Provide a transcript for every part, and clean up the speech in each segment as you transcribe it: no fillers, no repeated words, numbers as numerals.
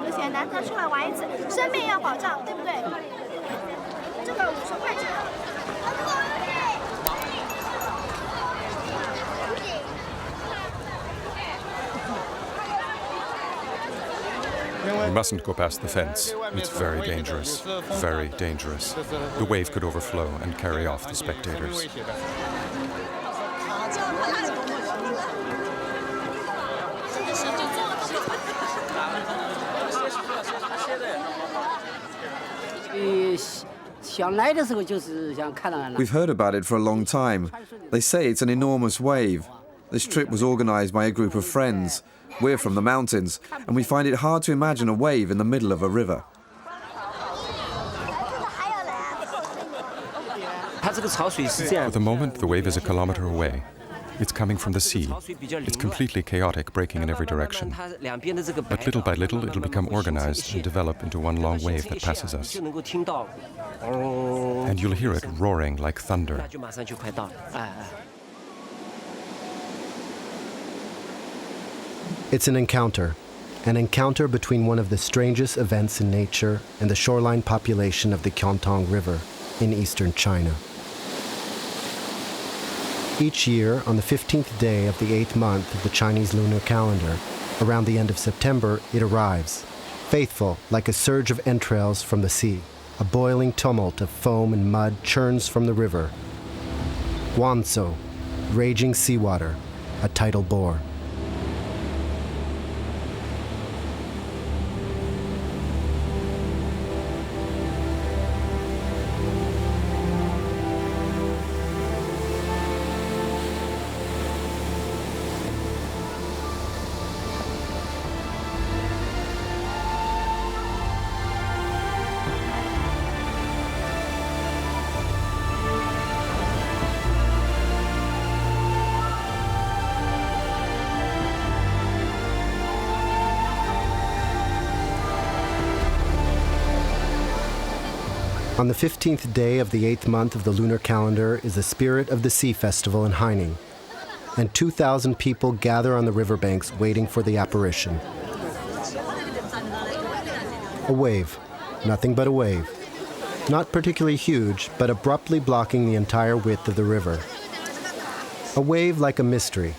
就显难得出来玩一次，生命要保障，对不对？这个50块钱。We mustn't go past the fence. It's very dangerous. Very dangerous. The wave could overflow and carry off the spectators. We've heard about it for a long time. They say it's an enormous wave. This trip was organized by a group of friends. We're from the mountains, and we find it hard to imagine a wave in the middle of a river. For the moment, the wave is a kilometer away. It's coming from the sea. It's completely chaotic, breaking in every direction. But little by little, it'll become organized and develop into one long wave that passes us. And you'll hear it roaring like thunder. It's an encounter between one of the strangest events in nature and the shoreline population of the Qiantang River in eastern China. Each year, on the 15th day of the 8th month of the Chinese lunar calendar, around the end of September, it arrives, faithful like a surge of entrails from the sea. A boiling tumult of foam and mud churns from the river. Guanzhou, raging seawater, a tidal bore. On the 15th day of the 8th month of the lunar calendar is the Spirit of the Sea Festival in Haining, and 2,000 people gather on the riverbanks waiting for the apparition. A wave, nothing but a wave. Not particularly huge, but abruptly blocking the entire width of the river. A wave like a mystery,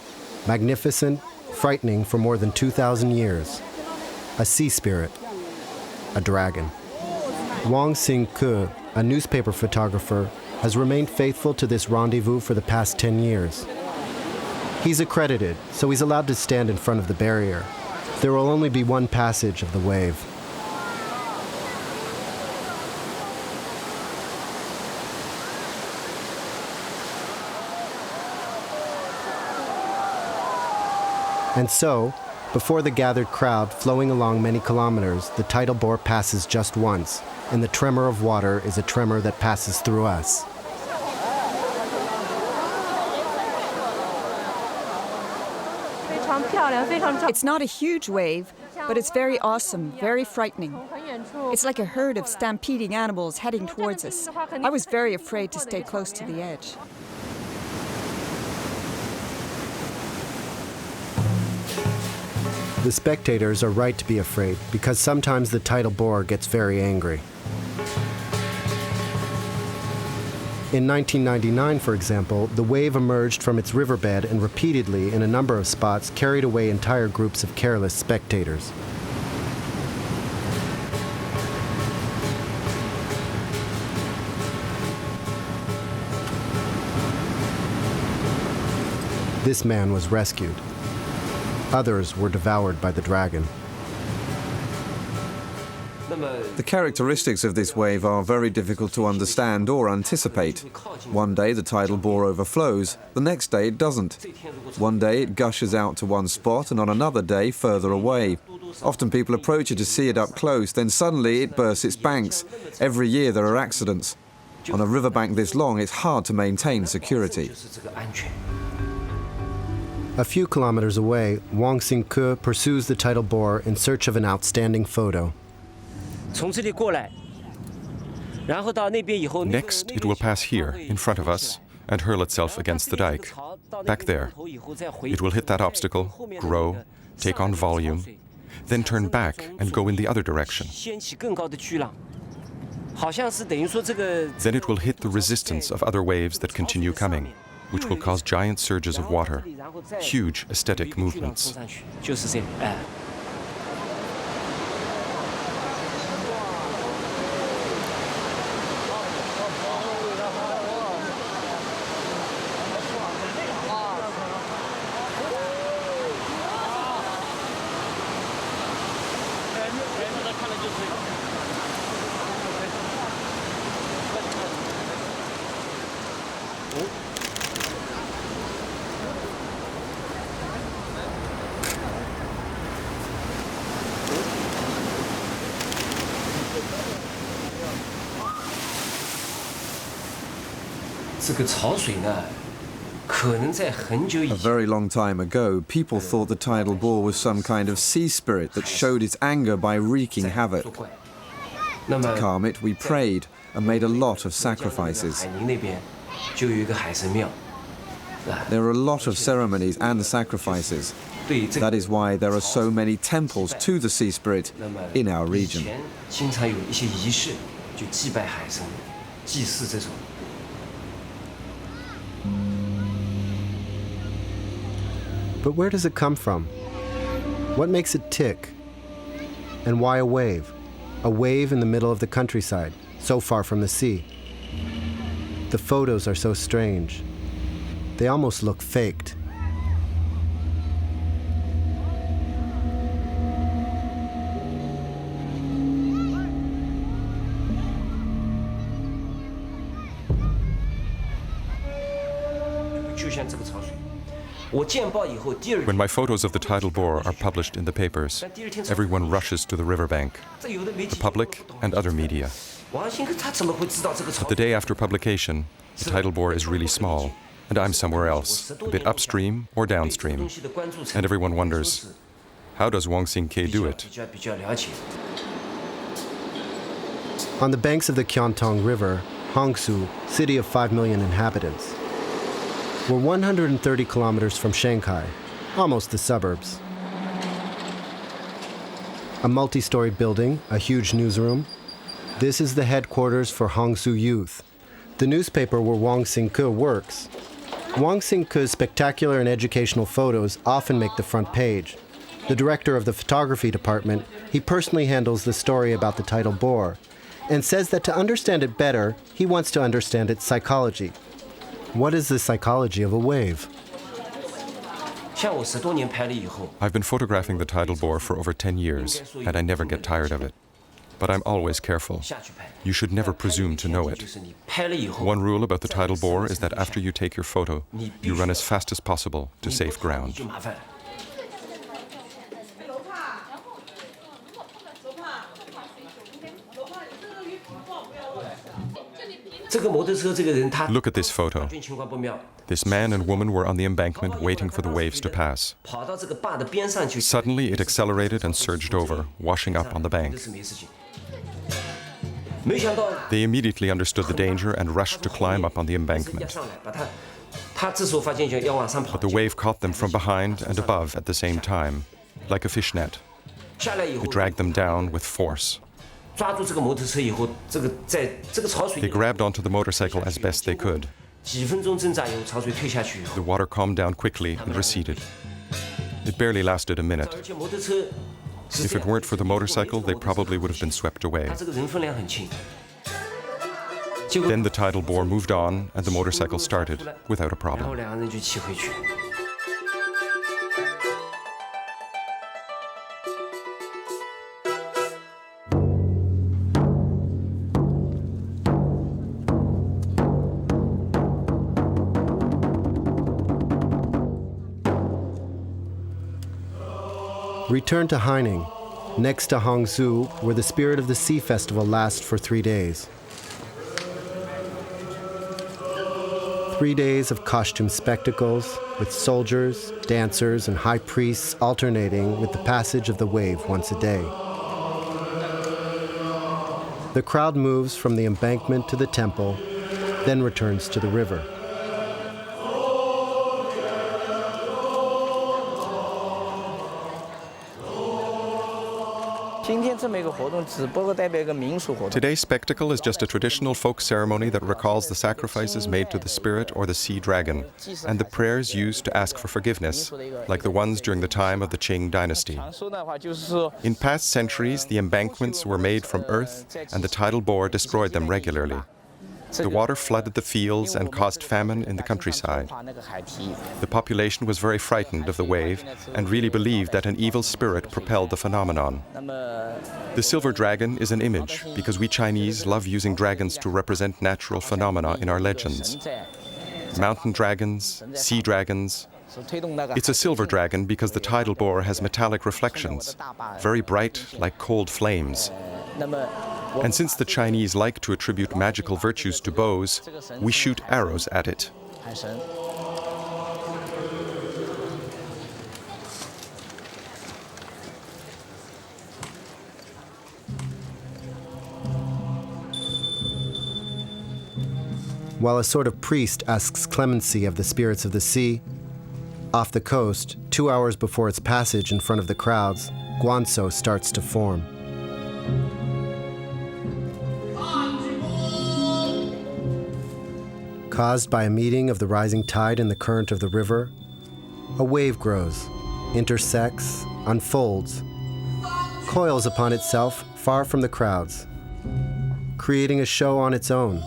magnificent, frightening for more than 2,000 years. A sea spirit, a dragon. Wang Xingke, a newspaper photographer, has remained faithful to this rendezvous for the past 10 years. He's accredited, so he's allowed to stand in front of the barrier. There will only be one passage of the wave. And so, before the gathered crowd flowing along many kilometers, the tidal bore passes just once, and the tremor of water is a tremor that passes through us. It's not a huge wave, but it's very awesome, very frightening. It's like a herd of stampeding animals heading towards us. I was very afraid to stay close to the edge. The spectators are right to be afraid because sometimes the tidal bore gets very angry. In 1999, for example, the wave emerged from its riverbed and repeatedly, in a number of spots, carried away entire groups of careless spectators. This man was rescued. Others were devoured by the dragon. The characteristics of this wave are very difficult to understand or anticipate. One day the tidal bore overflows, the next day it doesn't. One day it gushes out to one spot and on another day further away. Often people approach it to see it up close, then suddenly it bursts its banks. Every year there are accidents. On a riverbank this long, it's hard to maintain security. A few kilometers away, Wang Xingke pursues the tidal bore in search of an outstanding photo. Next, it will pass here, in front of us, and hurl itself against the dike. Back there. It will hit that obstacle, grow, take on volume, then turn back and go in the other direction. Then it will hit the resistance of other waves that continue coming, which will cause giant surges of water, huge aesthetic movements. A very long time ago, people thought the tidal bore was some kind of sea spirit that showed its anger by wreaking havoc. To calm it, we prayed and made a lot of sacrifices. There are a lot of ceremonies and sacrifices. That is why there are so many temples to the sea spirit in our region. But where does it come from? What makes it tick? And why a wave? A wave in the middle of the countryside, so far from the sea. The photos are so strange. They almost look faked. When my photos of the tidal bore are published in the papers, everyone rushes to the riverbank, the public and other media. But the day after publication, the tidal bore is really small, and I'm somewhere else, a bit upstream or downstream. And everyone wonders, how does Wang Xingke do it? On the banks of the Qiantang River, Hangzhou, city of 5 million inhabitants, we're 130 kilometers from Shanghai, almost the suburbs. A multi-story building, a huge newsroom. This is the headquarters for Hangzhou Youth, the newspaper where Wang Xingke works. Wang Xingke's spectacular and educational photos often make the front page. The director of the photography department, he personally handles the story about the tidal bore, and says that to understand it better, he wants to understand its psychology. What is the psychology of a wave? I've been photographing the tidal bore for over 10 years, and I never get tired of it. But I'm always careful. You should never presume to know it. One rule about the tidal bore is that after you take your photo, you run as fast as possible to safe ground. Look at this photo. This man and woman were on the embankment waiting for the waves to pass. Suddenly it accelerated and surged over, washing up on the bank. They immediately understood the danger and rushed to climb up on the embankment. But the wave caught them from behind and above at the same time, like a fishnet. It dragged them down with force. They grabbed onto the motorcycle as best they could. The water calmed down quickly and receded. It barely lasted a minute. If it weren't for the motorcycle, they probably would have been swept away. Then the tidal bore moved on and the motorcycle started without a problem. Return to Haining, next to Hangzhou, where the Spirit of the Sea Festival lasts for 3 days. 3 days of costume spectacles, with soldiers, dancers, and high priests alternating with the passage of the wave once a day. The crowd moves from the embankment to the temple, then returns to the river. Today's spectacle is just a traditional folk ceremony that recalls the sacrifices made to the spirit or the sea dragon, and the prayers used to ask for forgiveness, like the ones during the time of the Qing dynasty. In past centuries, the embankments were made from earth, and the tidal bore destroyed them regularly. The water flooded the fields and caused famine in the countryside. The population was very frightened of the wave and really believed that an evil spirit propelled the phenomenon. The silver dragon is an image because we Chinese love using dragons to represent natural phenomena in our legends. Mountain dragons, sea dragons. It's a silver dragon because the tidal bore has metallic reflections, very bright like cold flames. And since the Chinese like to attribute magical virtues to bows, we shoot arrows at it. While a sort of priest asks clemency of the spirits of the sea, off the coast, 2 hours before its passage in front of the crowds, guanso starts to form. Caused by a meeting of the rising tide and the current of the river, a wave grows, intersects, unfolds, coils upon itself far from the crowds, creating a show on its own,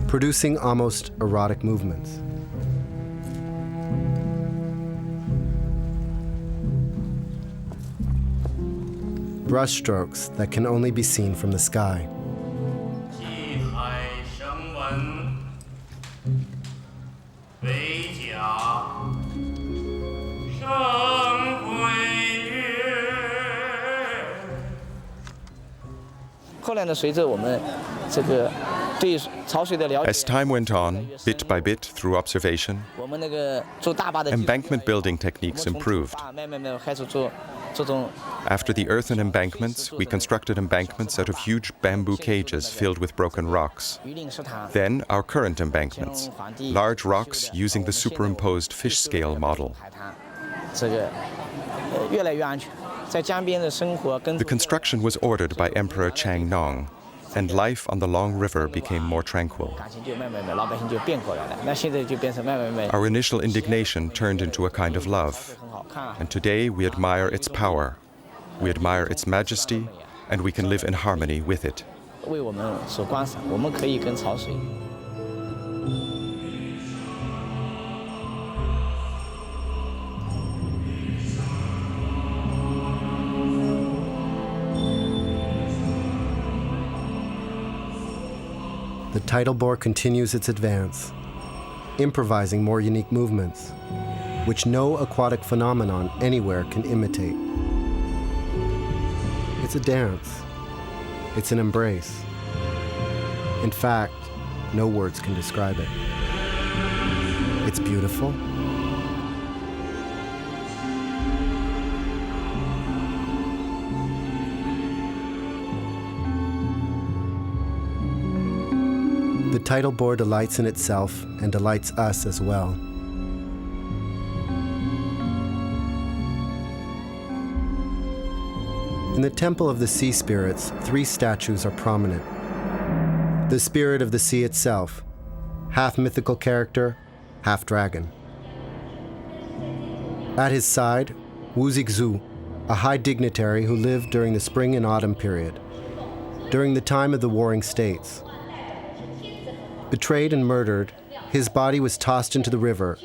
producing almost erotic movements. Brushstrokes that can only be seen from the sky. As time went on, bit by bit through observation, embankment building techniques improved. After the earthen embankments, we constructed embankments out of huge bamboo cages filled with broken rocks. Then our current embankments, large rocks using the superimposed fish scale model. The construction was ordered by Emperor Qiantang, and life on the long river became more tranquil. Our initial indignation turned into a kind of love, and today we admire its power, we admire its majesty, and we can live in harmony with it. The tidal bore continues its advance, improvising more unique movements, which no aquatic phenomenon anywhere can imitate. It's a dance. It's an embrace. In fact, no words can describe it. It's beautiful. The tidal bore delights in itself and delights us as well. In the Temple of the Sea Spirits, 3 statues are prominent. The spirit of the sea itself, half mythical character, half dragon. At his side, Wu Zixu, a high dignitary who lived during the spring and autumn period, during the time of the warring states. Betrayed and murdered, his body was tossed into the river,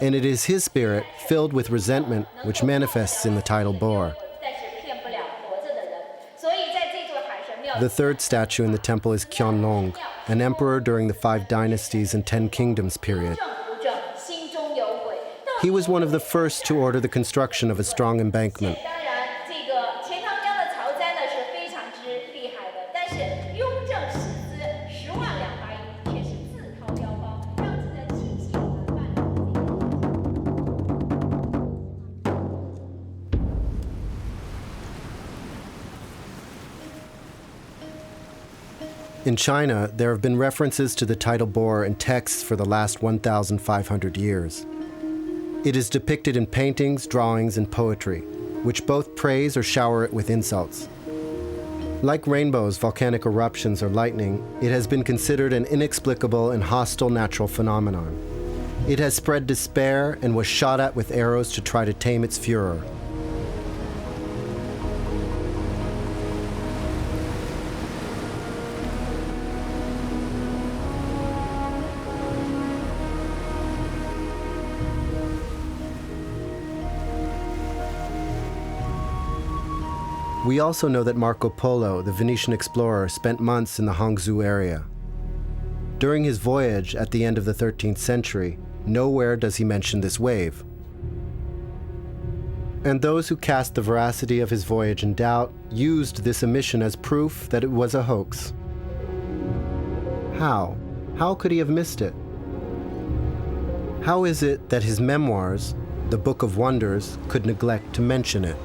and it is his spirit, filled with resentment, which manifests in the tidal bore. The 3rd statue in the temple is Qiantang, an emperor during the 5 dynasties and 10 kingdoms period. He was one of the first to order the construction of a strong embankment. In China, there have been references to the tidal bore in texts for the last 1,500 years. It is depicted in paintings, drawings, and poetry, which both praise or shower it with insults. Like rainbows, volcanic eruptions, or lightning, it has been considered an inexplicable and hostile natural phenomenon. It has spread despair and was shot at with arrows to try to tame its furor. We also know that Marco Polo, the Venetian explorer, spent months in the Hangzhou area. During his voyage at the end of the 13th century, nowhere does he mention this wave. And those who cast the veracity of his voyage in doubt used this omission as proof that it was a hoax. How? How could he have missed it? How is it that his memoirs, the Book of Wonders, could neglect to mention it?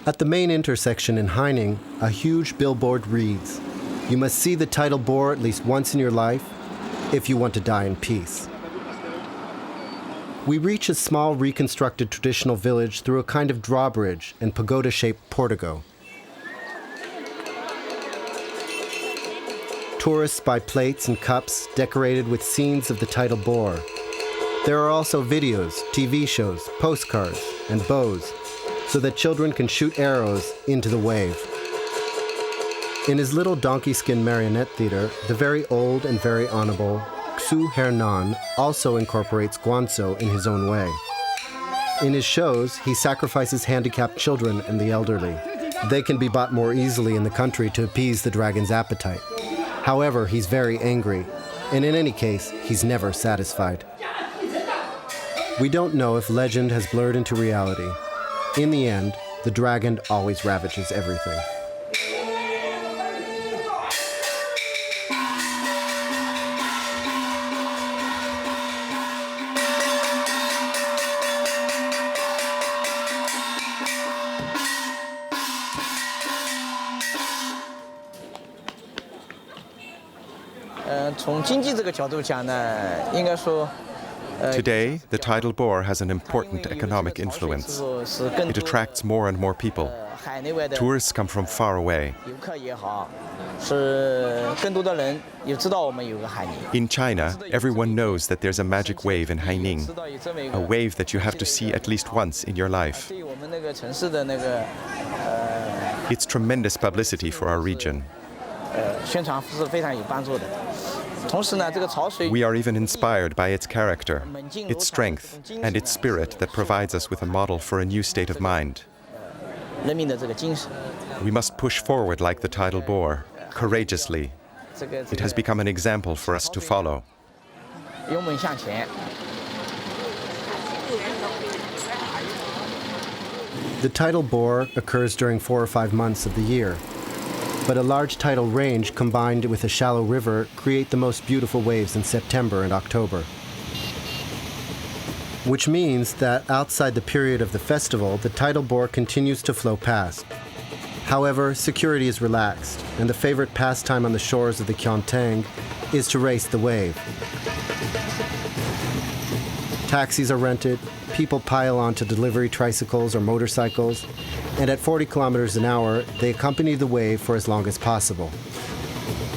At the main intersection in Haining, a huge billboard reads, "You must see the tidal bore at least once in your life if you want to die in peace." We reach a small reconstructed traditional village through a kind of drawbridge and pagoda-shaped portico. Tourists buy plates and cups decorated with scenes of the tidal bore. There are also videos, TV shows, postcards, and bows, so that children can shoot arrows into the wave. In his little donkey skin marionette theater, the very old and very honorable Xu Hernan also incorporates guanzhou in his own way. In his shows, he sacrifices handicapped children and the elderly. They can be bought more easily in the country to appease the dragon's appetite. However, he's very angry, and in any case, he's never satisfied. We don't know if legend has blurred into reality. In the end, the dragon always ravages everything. Today, the tidal bore has an important economic influence. It attracts more and more people. Tourists come from far away. In China, everyone knows that there's a magic wave in Haining, a wave that you have to see at least once in your life. It's tremendous publicity for our region. We are even inspired by its character, its strength, and its spirit that provides us with a model for a new state of mind. We must push forward like the tidal bore, courageously. It has become an example for us to follow. The tidal bore occurs during 4 or 5 months of the year, but a large tidal range combined with a shallow river create the most beautiful waves in September and October. Which means that outside the period of the festival, the tidal bore continues to flow past. However, security is relaxed, and the favorite pastime on the shores of the Qiantang is to race the wave. Taxis are rented, people pile onto delivery tricycles or motorcycles, and at 40 kilometers an hour, they accompany the wave for as long as possible.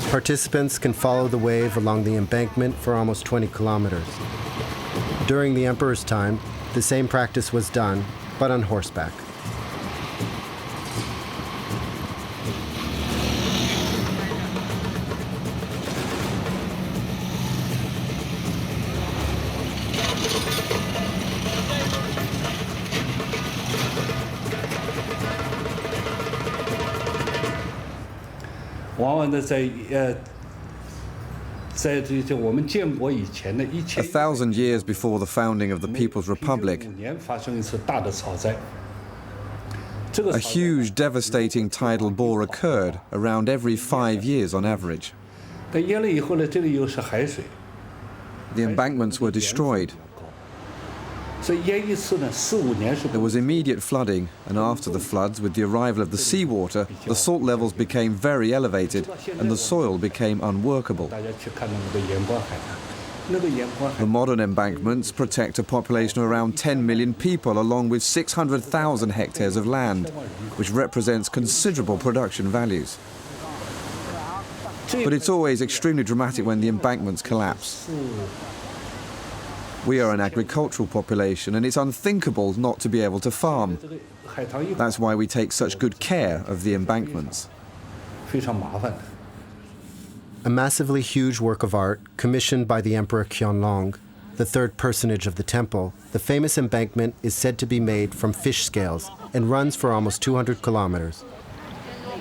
Participants can follow the wave along the embankment for almost 20 kilometers. During the emperor's time, the same practice was done, but on horseback. 1,000 years before the founding of the People's Republic, a huge, devastating tidal bore occurred around every 5 years on average. The embankments were destroyed. There was immediate flooding, and after the floods, with the arrival of the seawater, the salt levels became very elevated and the soil became unworkable. The modern embankments protect a population of around 10 million people, along with 600,000 hectares of land, which represents considerable production values. But it's always extremely dramatic when the embankments collapse. We are an agricultural population, and it's unthinkable not to be able to farm. That's why we take such good care of the embankments. A massively huge work of art commissioned by the Emperor Qiantang, the third personage of the temple, the famous embankment is said to be made from fish scales and runs for almost 200 kilometers.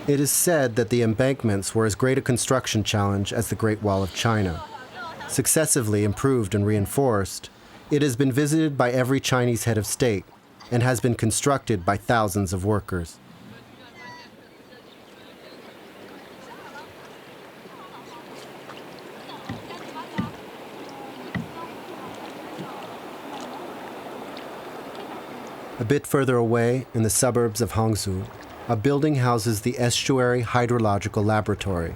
It is said that the embankments were as great a construction challenge as the Great Wall of China. Successively improved and reinforced, it has been visited by every Chinese head of state and has been constructed by thousands of workers. A bit further away, in the suburbs of Hangzhou, a building houses the Estuary Hydrological Laboratory,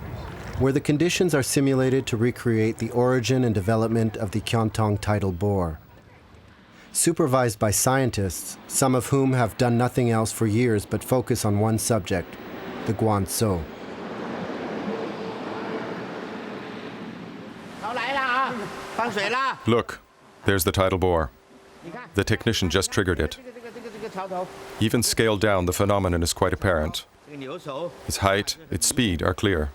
where the conditions are simulated to recreate the origin and development of the Qiantang tidal bore. Supervised by scientists, some of whom have done nothing else for years but focus on one subject, the guanzhou. Look, there's the tidal bore. The technician just triggered it. Even scaled down, the phenomenon is quite apparent. Its height, its speed are clear.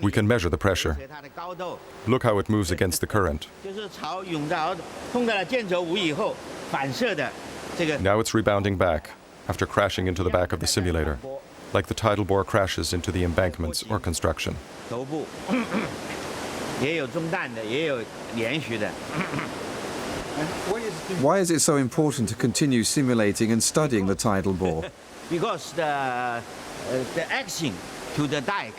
We can measure the pressure. Look how it moves against the current. Now it's rebounding back, after crashing into the back of the simulator, like the tidal bore crashes into the embankments or construction. Why is it so important to continue simulating and studying the tidal bore? Because the action to the dike.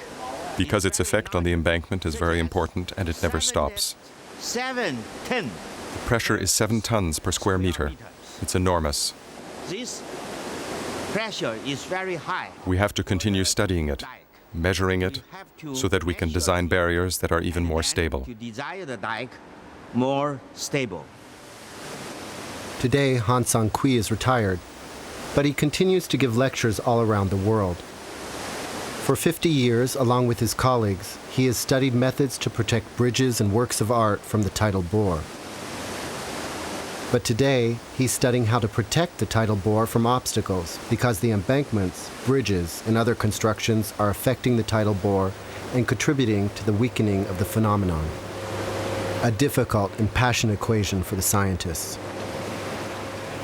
Because its effect on the embankment is very important and it never stops. 7 tons. The pressure is 7 tons per square meter. It's enormous. This pressure is very high. We have to continue studying it, measuring it, so that we can design barriers that are even more stable. To design the dike more stable. Today, Han Sang-kui is retired, but he continues to give lectures all around the world. For 50 years, along with his colleagues, he has studied methods to protect bridges and works of art from the tidal bore. But today, he's studying how to protect the tidal bore from obstacles because the embankments, bridges, and other constructions are affecting the tidal bore and contributing to the weakening of the phenomenon. A difficult and passionate equation for the scientists.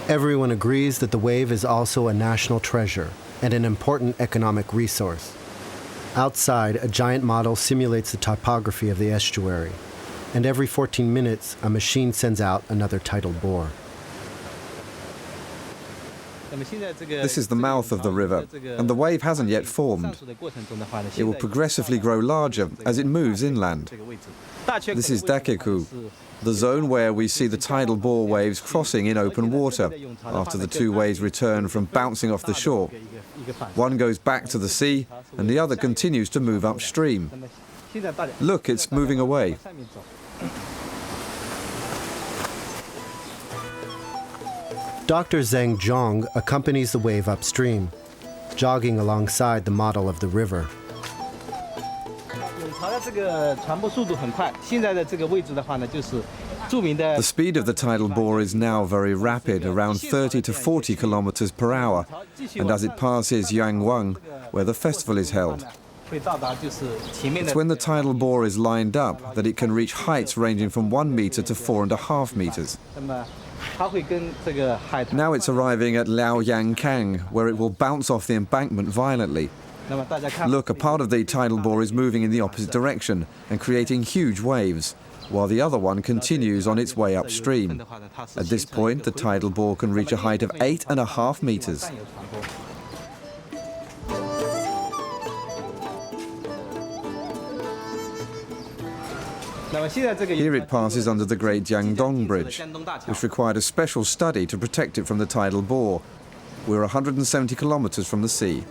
Everyone agrees that the wave is also a national treasure and an important economic resource. Outside, a giant model simulates the topography of the estuary, and every 14 minutes, a machine sends out another tidal bore. This is the mouth of the river, and the wave hasn't yet formed. It will progressively grow larger as it moves inland. This is Dakeku, the zone where we see the tidal bore waves crossing in open water after the two waves return from bouncing off the shore. One goes back to the sea, and the other continues to move upstream. Look, it's moving away. Dr. Zheng Zhong accompanies the wave upstream, jogging alongside the model of the river. The speed of the tidal bore is now very rapid, around 30 to 40 kilometers per hour, and as it passes Yangwang, where the festival is held. It's when the tidal bore is lined up that it can reach heights ranging from 1 meter to 4.5 meters. Now it's arriving at Liaoyangkang, where it will bounce off the embankment violently, Look, a part of the tidal bore is moving in the opposite direction and creating huge waves, while the other one continues on its way upstream. At this point, the tidal bore can reach a height of 8.5 meters. Here it passes under the Great Qiantang Bridge, which required a special study to protect it from the tidal bore. We're 170 kilometers from the sea.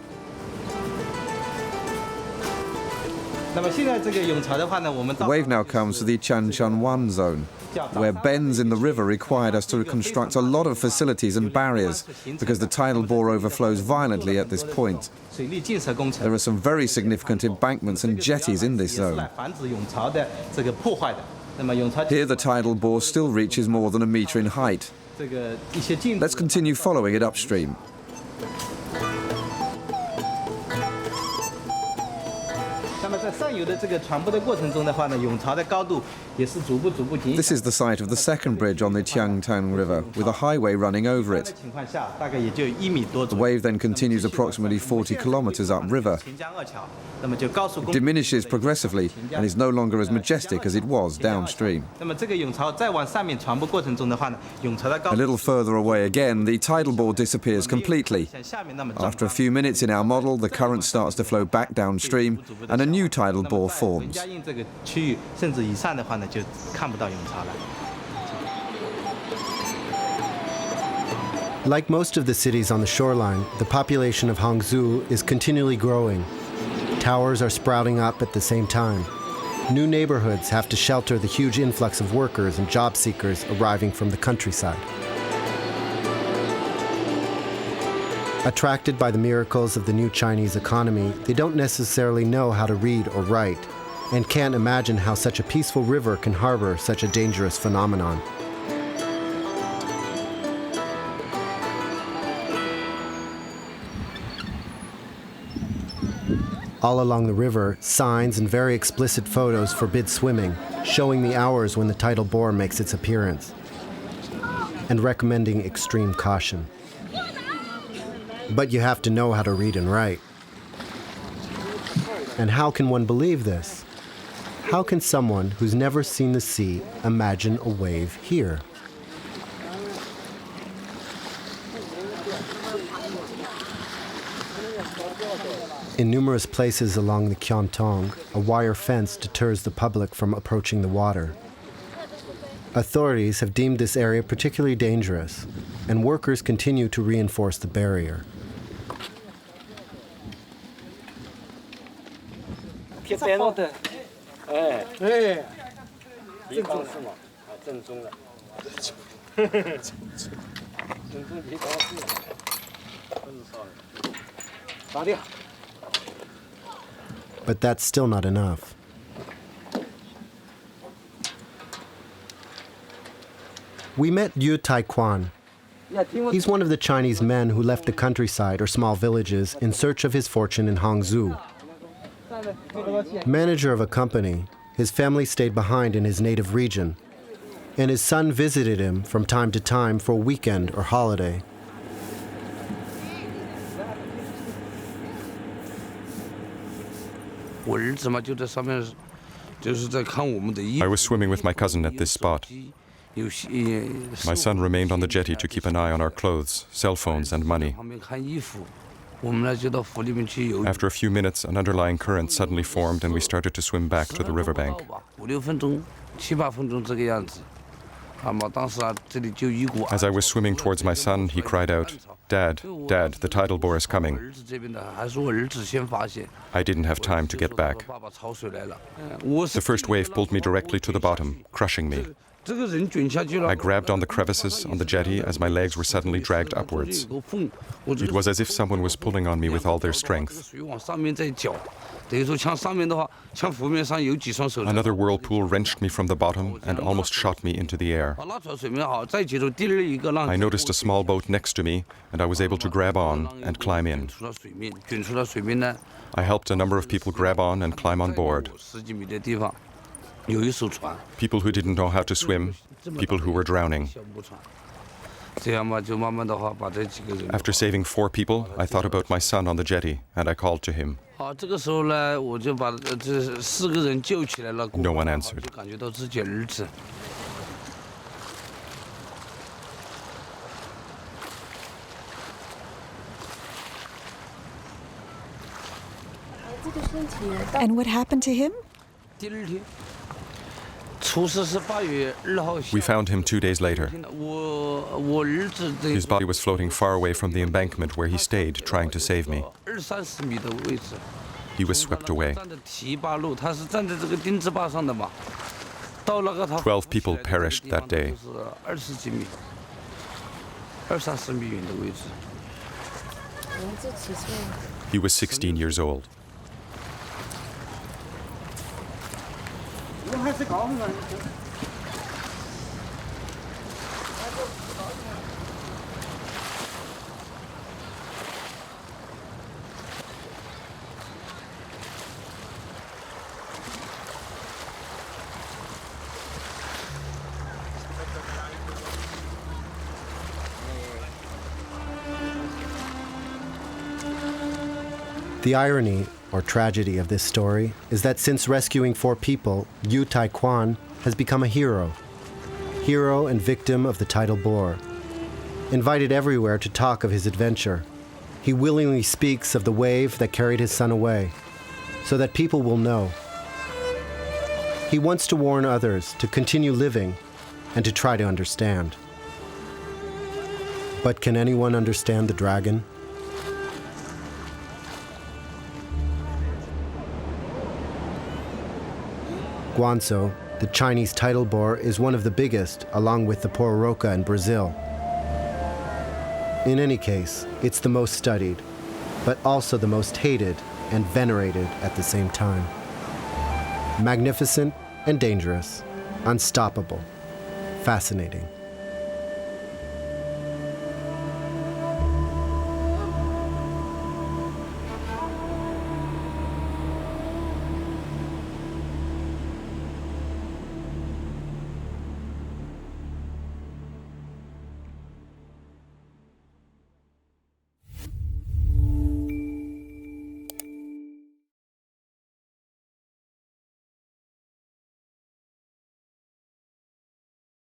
The wave now comes to the Qiantang zone, where bends in the river required us to construct a lot of facilities and barriers because the tidal bore overflows violently at this point. There are some very significant embankments and jetties in this zone. Here the tidal bore still reaches more than a meter in height. Let's continue following it upstream. This is the site of the second bridge on the Qiantang River, with a highway running over it. The wave then continues approximately 40 kilometers upriver. It diminishes progressively and is no longer as majestic as it was downstream. A little further away again, the tidal bore disappears completely. After a few minutes in our model, the current starts to flow back downstream and a new tidal bore forms. Like most of the cities on the shoreline, the population of Hangzhou is continually growing. Towers are sprouting up at the same time. New neighborhoods have to shelter the huge influx of workers and job seekers arriving from the countryside. Attracted by the miracles of the new Chinese economy, they don't necessarily know how to read or write, and can't imagine how such a peaceful river can harbor such a dangerous phenomenon. All along the river, signs and very explicit photos forbid swimming, showing the hours when the tidal bore makes its appearance, and recommending extreme caution. But you have to know how to read and write. And how can one believe this? How can someone who's never seen the sea imagine a wave here? In numerous places along the Qiantang, a wire fence deters the public from approaching the water. Authorities have deemed this area particularly dangerous, and workers continue to reinforce the barrier. But that's still not enough. We met Yu Taikwan. He's one of the Chinese men who left the countryside or small villages in search of his fortune in Hangzhou. Manager of a company, his family stayed behind in his native region, and his son visited him from time to time for a weekend or holiday. I was swimming with my cousin at this spot. My son remained on the jetty to keep an eye on our clothes, cell phones, and money. After a few minutes, an underlying current suddenly formed and we started to swim back to the riverbank. As I was swimming towards my son, he cried out, "Dad, Dad, the tidal bore is coming." I didn't have time to get back. The first wave pulled me directly to the bottom, crushing me. I grabbed on the crevices on the jetty as my legs were suddenly dragged upwards. It was as if someone was pulling on me with all their strength. Another whirlpool wrenched me from the bottom and almost shot me into the air. I noticed a small boat next to me, and I was able to grab on and climb in. I helped a number of people grab on and climb on board. People who didn't know how to swim, people who were drowning. After saving 4 people, I thought about my son on the jetty, and I called to him. No one answered. And what happened to him? We found him 2 days later. His body was floating far away from the embankment where he stayed, trying to save me. He was swept away. 12 people perished that day. He was 16 years old. The irony, or tragedy, of this story is that since rescuing 4 people, Yu Tai Quan has become a hero and victim of the tidal bore. Invited everywhere to talk of his adventure, he willingly speaks of the wave that carried his son away, so that people will know. He wants to warn others to continue living and to try to understand. But can anyone understand the dragon? Guangzhou, the Chinese tidal bore, is one of the biggest, along with the pororoca in Brazil. In any case, it's the most studied, but also the most hated and venerated at the same time. Magnificent and dangerous, unstoppable, fascinating.